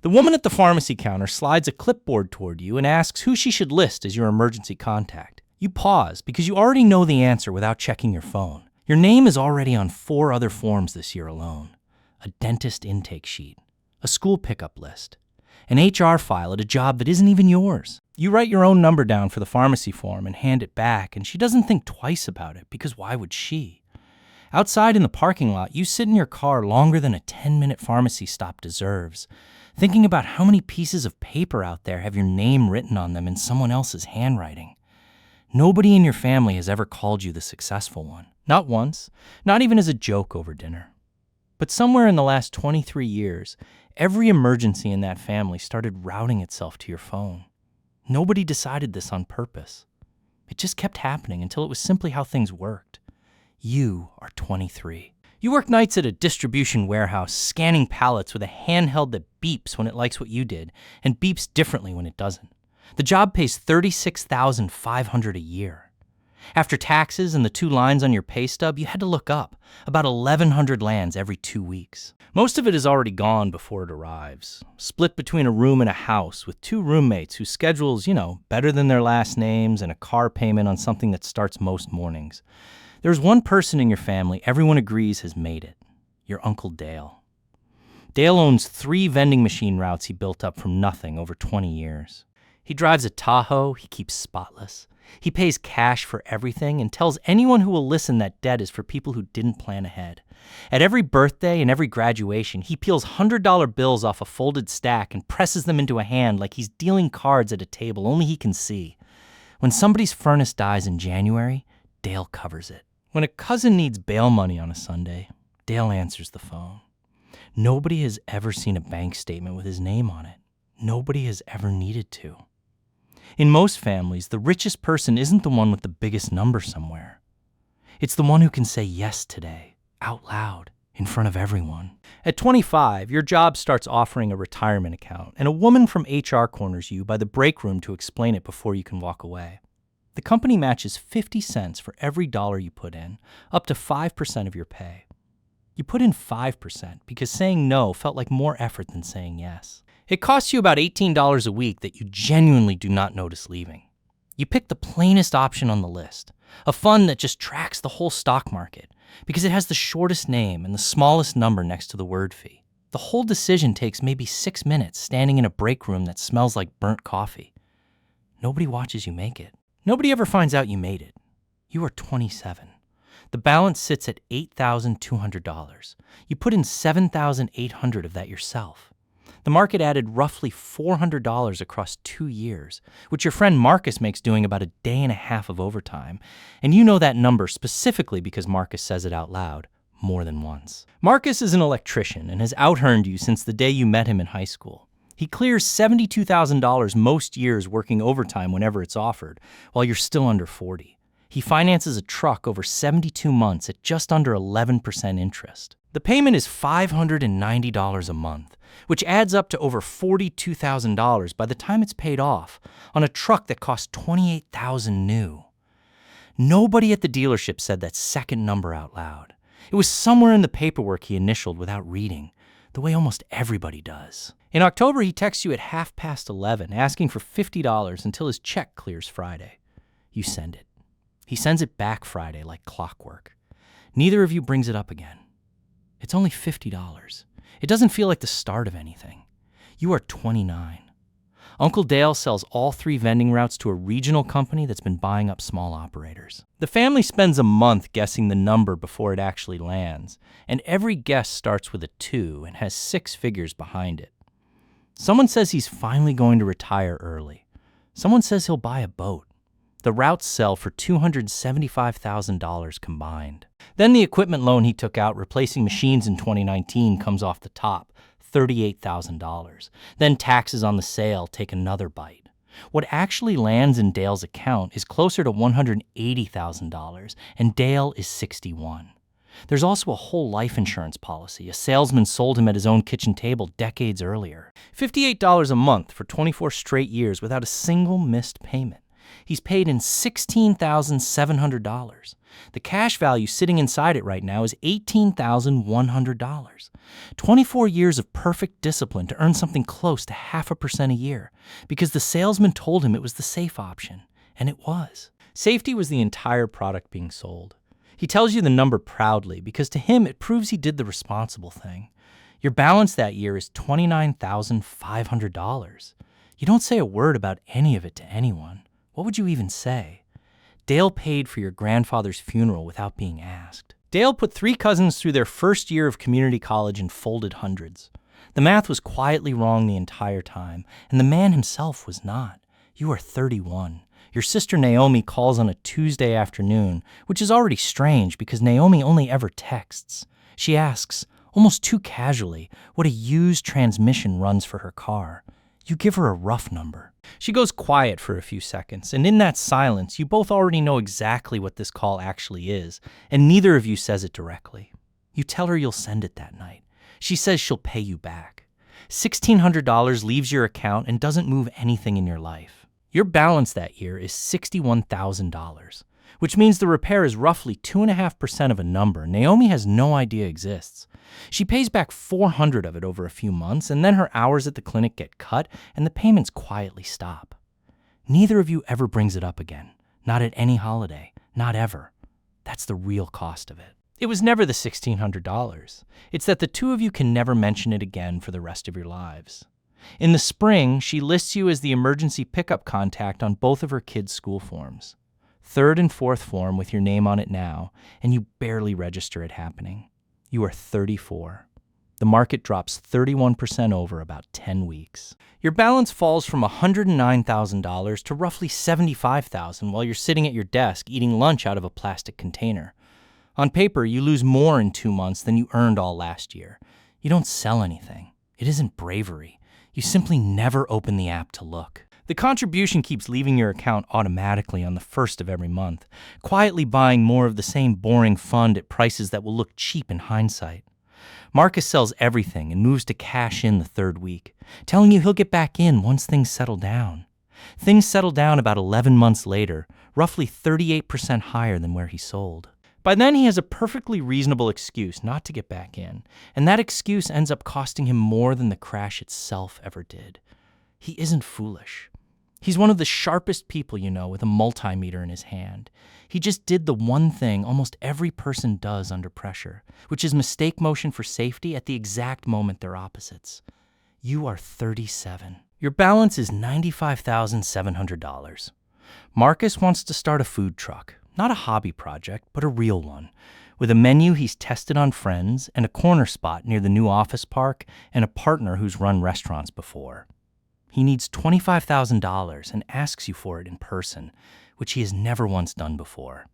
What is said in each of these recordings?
The woman at the pharmacy counter slides a clipboard toward you and asks who she should list as your emergency contact. You pause because you already know the answer without checking your phone. Your name is already on 4 other forms this year alone. A dentist intake sheet, a school pickup list, an HR file at a job that isn't even yours. You write your own number down for the pharmacy form and hand it back, and she doesn't think twice about it because why would she? Outside in the parking lot, you sit in your car longer than a 10-minute pharmacy stop deserves, thinking about how many pieces of paper out there have your name written on them in someone else's handwriting. Nobody in your family has ever called you the successful one. Not once, not even as a joke over dinner. But somewhere in the last 23 years, every emergency in that family started routing itself to your phone. Nobody decided this on purpose. It just kept happening until it was simply how things worked. You are 23. You work nights at a distribution warehouse, scanning pallets with a handheld that beeps when it likes what you did and beeps differently when it doesn't. The job pays $36,500 a year. After taxes and the 2 lines on your pay stub, you had to look up. About 1,100 lands every 2 weeks. Most of it is already gone before it arrives. Split between a room and a house with 2 roommates whose schedules, better than their last names and a car payment on something that starts most mornings. There's one person in your family everyone agrees has made it. Your Uncle Dale. Dale owns 3 vending machine routes he built up from nothing over 20 years. He drives a Tahoe he keeps spotless. He pays cash for everything and tells anyone who will listen that debt is for people who didn't plan ahead. At every birthday and every graduation, he peels $100 bills off a folded stack and presses them into a hand like he's dealing cards at a table only he can see. When somebody's furnace dies in January, Dale covers it. When a cousin needs bail money on a Sunday, Dale answers the phone. Nobody has ever seen a bank statement with his name on it. Nobody has ever needed to. In most families, the richest person isn't the one with the biggest number somewhere. It's the one who can say yes today, out loud, in front of everyone. At 25, your job starts offering a retirement account, and a woman from HR corners you by the break room to explain it before you can walk away. The company matches 50 cents for every dollar you put in, up to 5% of your pay. You put in 5% because saying no felt like more effort than saying yes. It costs you about $18 a week that you genuinely do not notice leaving. You pick the plainest option on the list, a fund that just tracks the whole stock market because it has the shortest name and the smallest number next to the word fee. The whole decision takes maybe 6 minutes standing in a break room that smells like burnt coffee. Nobody watches you make it. Nobody ever finds out you made it. You are 27. The balance sits at $8,200. You put in $7,800 of that yourself. The market added roughly $400 across 2 years, which your friend Marcus makes doing about a day and a half of overtime. And you know that number specifically because Marcus says it out loud more than once. Marcus is an electrician and has out-earned you since the day you met him in high school. He clears $72,000 most years working overtime whenever it's offered, while you're still under 40. He finances a truck over 72 months at just under 11% interest. The payment is $590 a month, which adds up to over $42,000 by the time it's paid off on a truck that cost $28,000 new. Nobody at the dealership said that second number out loud. It was somewhere in the paperwork he initialed without reading, the way almost everybody does. In October, he texts you at 11:30 asking for $50 until his check clears Friday. You send it. He sends it back Friday like clockwork. Neither of you brings it up again. It's only $50. It doesn't feel like the start of anything. You are 29. Uncle Dale sells all 3 vending routes to a regional company that's been buying up small operators. The family spends a month guessing the number before it actually lands, and every guess starts with a 2 and has 6 figures behind it. Someone says he's finally going to retire early. Someone says he'll buy a boat. The routes sell for $275,000 combined. Then the equipment loan he took out replacing machines in 2019 comes off the top, $38,000. Then taxes on the sale take another bite. What actually lands in Dale's account is closer to $180,000, and Dale is 61. There's also a whole life insurance policy a salesman sold him at his own kitchen table decades earlier. $58 a month for 24 straight years without a single missed payment. He's paid in $16,700. The cash value sitting inside it right now is $18,100. 24 years of perfect discipline to earn something close to 0.5% a year because the salesman told him it was the safe option, and it was. Safety was the entire product being sold. He tells you the number proudly because to him it proves he did the responsible thing. Your balance that year is $29,500. You don't say a word about any of it to anyone. What would you even say? Dale paid for your grandfather's funeral without being asked. Dale put 3 cousins through their first year of community college and folded hundreds. The math was quietly wrong the entire time, and the man himself was not. You are 31. Your sister Naomi calls on a Tuesday afternoon, which is already strange because Naomi only ever texts. She asks, almost too casually, what a used transmission runs for her car. You give her a rough number. She goes quiet for a few seconds, and in that silence, you both already know exactly what this call actually is, and neither of you says it directly. You tell her you'll send it that night. She says she'll pay you back. $1,600 leaves your account and doesn't move anything in your life. Your balance that year is $61,000, which means the repair is roughly 2.5% of a number Naomi has no idea exists. She pays back $400 of it over a few months, and then her hours at the clinic get cut, and the payments quietly stop. Neither of you ever brings it up again. Not at any holiday. Not ever. That's the real cost of it. It was never the $1,600. It's that the two of you can never mention it again for the rest of your lives. In the spring, she lists you as the emergency pickup contact on both of her kids' school forms. 3rd and 4th form with your name on it now, and you barely register it happening. You are 34. The market drops 31% over about 10 weeks. Your balance falls from $109,000 to roughly $75,000 while you're sitting at your desk eating lunch out of a plastic container. On paper, you lose more in 2 months than you earned all last year. You don't sell anything. It isn't bravery. You simply never open the app to look. The contribution keeps leaving your account automatically on the 1st of every month, quietly buying more of the same boring fund at prices that will look cheap in hindsight. Marcus sells everything and moves to cash in the 3rd week, telling you he'll get back in once things settle down. Things settle down about 11 months later, roughly 38% higher than where he sold. By then, he has a perfectly reasonable excuse not to get back in, and that excuse ends up costing him more than the crash itself ever did. He isn't foolish. He's one of the sharpest people you know with a multimeter in his hand. He just did the one thing almost every person does under pressure, which is mistake motion for safety at the exact moment they're opposites. You are 37. Your balance is $95,700. Marcus wants to start a food truck, not a hobby project, but a real one, with a menu he's tested on friends and a corner spot near the new office park and a partner who's run restaurants before. He needs $25,000 and asks you for it in person, which he has never once done before.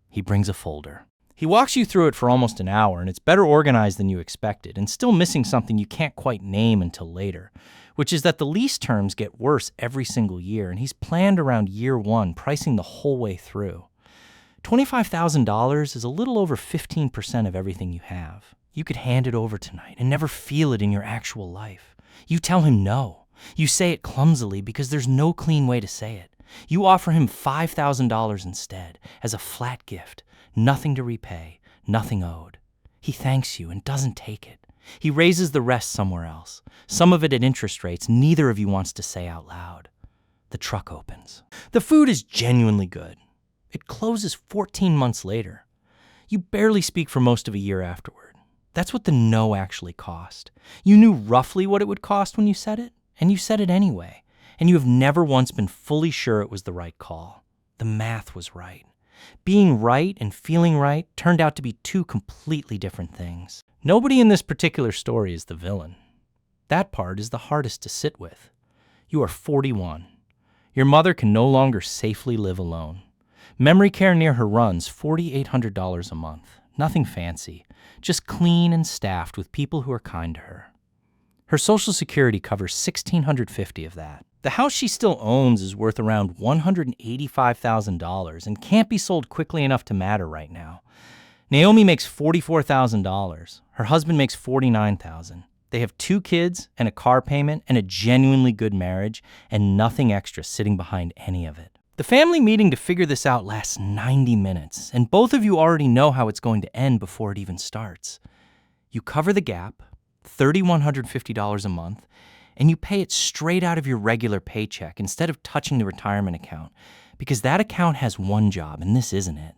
He brings a folder. He walks you through it for almost an hour, and it's better organized than you expected, and still missing something you can't quite name until later, which is that the lease terms get worse every single year, and he's planned around year 1, pricing the whole way through. $25,000 is a little over 15% of everything you have. You could hand it over tonight and never feel it in your actual life. You tell him no. You say it clumsily because there's no clean way to say it. You offer him $5,000 instead, as a flat gift, nothing to repay, nothing owed. He thanks you and doesn't take it. He raises the rest somewhere else, some of it at interest rates neither of you wants to say out loud. The truck opens. The food is genuinely good. It closes 14 months later. You barely speak for most of a year afterward. That's what the no actually cost. You knew roughly what it would cost when you said it, and you said it anyway, and you have never once been fully sure it was the right call. The math was right. Being right and feeling right turned out to be two completely different things. Nobody in this particular story is the villain. That part is the hardest to sit with. You are 41. Your mother can no longer safely live alone. Memory care near her runs $4,800 a month. Nothing fancy, just clean and staffed with people who are kind to her. Her Social Security covers $1,650 of that. The house she still owns is worth around $185,000 and can't be sold quickly enough to matter right now. Naomi makes $44,000. Her husband makes $49,000. They have 2 kids and a car payment and a genuinely good marriage and nothing extra sitting behind any of it. The family meeting to figure this out lasts 90 minutes, and both of you already know how it's going to end before it even starts. You cover the gap, $3,150 a month, and you pay it straight out of your regular paycheck instead of touching the retirement account, because that account has one job, and this isn't it.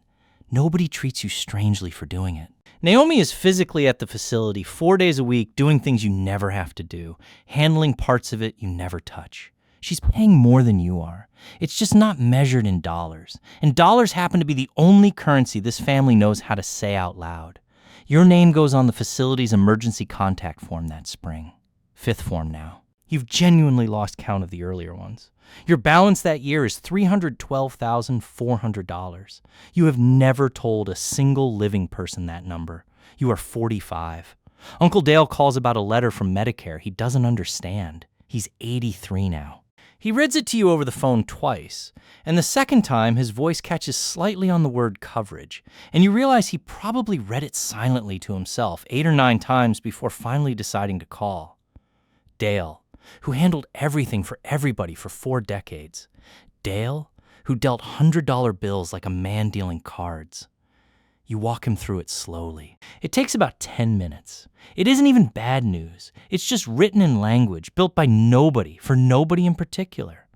Nobody treats you strangely for doing it. Naomi is physically at the facility 4 days a week doing things you never have to do, handling parts of it you never touch. She's paying more than you are. It's just not measured in dollars. And dollars happen to be the only currency this family knows how to say out loud. Your name goes on the facility's emergency contact form that spring. 5th form now. You've genuinely lost count of the earlier ones. Your balance that year is $312,400. You have never told a single living person that number. You are 45. Uncle Dale calls about a letter from Medicare he doesn't understand. He's 83 now. He reads it to you over the phone twice, and the second time his voice catches slightly on the word coverage, and you realize he probably read it silently to himself 8 or 9 times before finally deciding to call. Dale, who handled everything for everybody for 4 decades. Dale, who dealt $100 bills like a man dealing cards. You walk him through it slowly. It takes about 10 minutes. It isn't even bad news. It's just written in language built by nobody, for nobody in particular.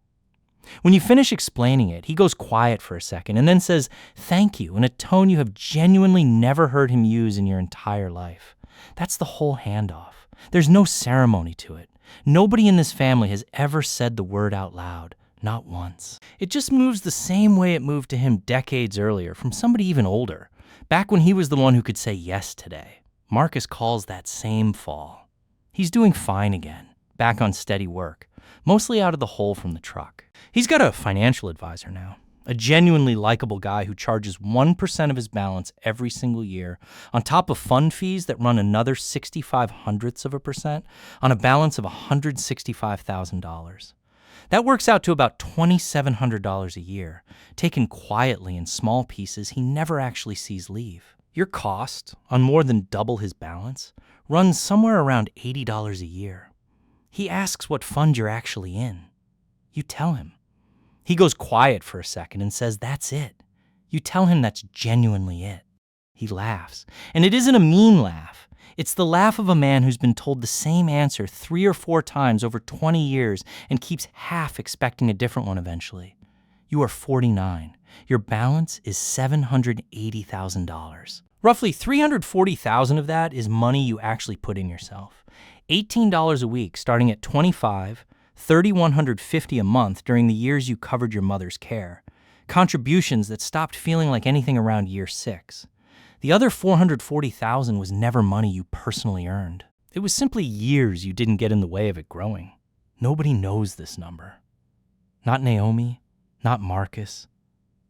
When you finish explaining it, he goes quiet for a second and then says, "Thank you," in a tone you have genuinely never heard him use in your entire life. That's the whole handoff. There's no ceremony to it. Nobody in this family has ever said the word out loud, not once. It just moves the same way it moved to him decades earlier from somebody even older, back when he was the one who could say yes today. Marcus calls that same fall. He's doing fine again, back on steady work, mostly out of the hole from the truck. He's got a financial advisor now, a genuinely likable guy who charges 1% of his balance every single year, on top of fund fees that run another 0.65% on a balance of $165,000. That works out to about $2,700 a year, taken quietly in small pieces he never actually sees leave. Your cost, on more than double his balance, runs somewhere around $80 a year. He asks what fund you're actually in. You tell him. He goes quiet for a second and says that's it. You tell him that's genuinely it. He laughs. And it isn't a mean laugh. It's the laugh of a man who's been told the same answer 3 or 4 times over 20 years and keeps half expecting a different one eventually. You are 49. Your balance is $780,000. Roughly $340,000 of that is money you actually put in yourself. $18 a week starting at 25, $3,150 a month during the years you covered your mother's care. Contributions that stopped feeling like anything around year 6. The other $440,000 was never money you personally earned. It was simply years you didn't get in the way of it growing. Nobody knows this number. Not Naomi, not Marcus,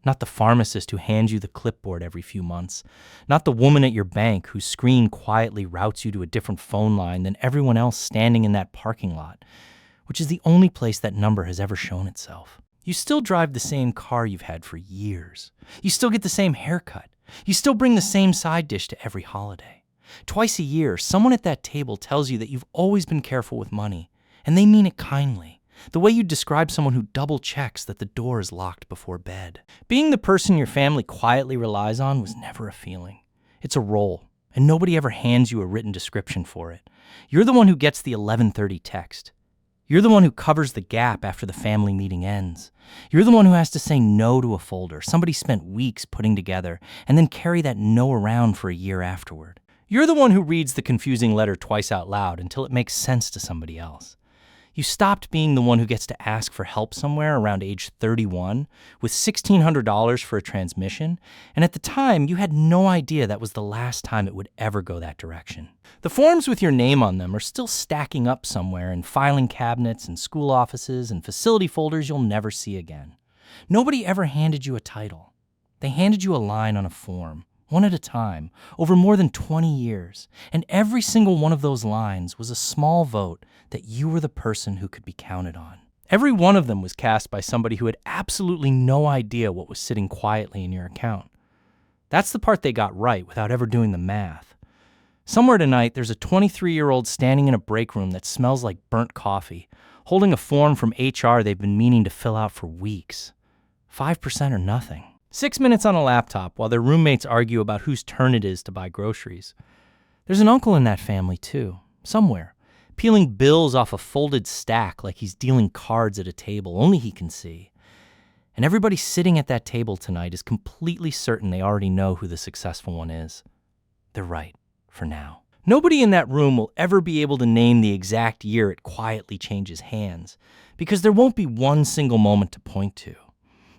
not the pharmacist who hands you the clipboard every few months, not the woman at your bank whose screen quietly routes you to a different phone line than everyone else standing in that parking lot, which is the only place that number has ever shown itself. You still drive the same car you've had for years. You still get the same haircut. You still bring the same side dish to every holiday. Twice a year, someone at that table tells you that you've always been careful with money, and they mean it kindly, the way you describe someone who double checks that the door is locked before bed. Being the person your family quietly relies on was never a feeling. It's a role, and nobody ever hands you a written description for it. You're the one who gets the 11:30 text. You're the one who covers the gap after the family meeting ends. You're the one who has to say no to a folder somebody spent weeks putting together and then carry that no around for a year afterward. You're the one who reads the confusing letter twice out loud until it makes sense to somebody else. You stopped being the one who gets to ask for help somewhere around age 31 with $1,600 for a transmission, and at the time you had no idea that was the last time it would ever go that direction. The forms with your name on them are still stacking up somewhere in filing cabinets and school offices and facility folders you'll never see again. Nobody ever handed you a title. They handed you a line on a form, one at a time, over more than 20 years, and every single one of those lines was a small vote that you were the person who could be counted on. Every one of them was cast by somebody who had absolutely no idea what was sitting quietly in your account. That's the part they got right without ever doing the math. Somewhere tonight, there's a 23-year-old standing in a break room that smells like burnt coffee, holding a form from HR they've been meaning to fill out for weeks. 5% or nothing. 6 minutes on a laptop while their roommates argue about whose turn it is to buy groceries. There's an uncle in that family too, somewhere, peeling bills off a folded stack like he's dealing cards at a table only he can see. And everybody sitting at that table tonight is completely certain they already know who the successful one is. They're right, for now. Nobody in that room will ever be able to name the exact year it quietly changes hands, because there won't be one single moment to point to.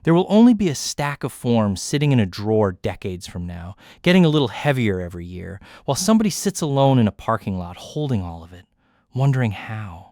There will only be a stack of forms sitting in a drawer decades from now, getting a little heavier every year, while somebody sits alone in a parking lot holding all of it, wondering how.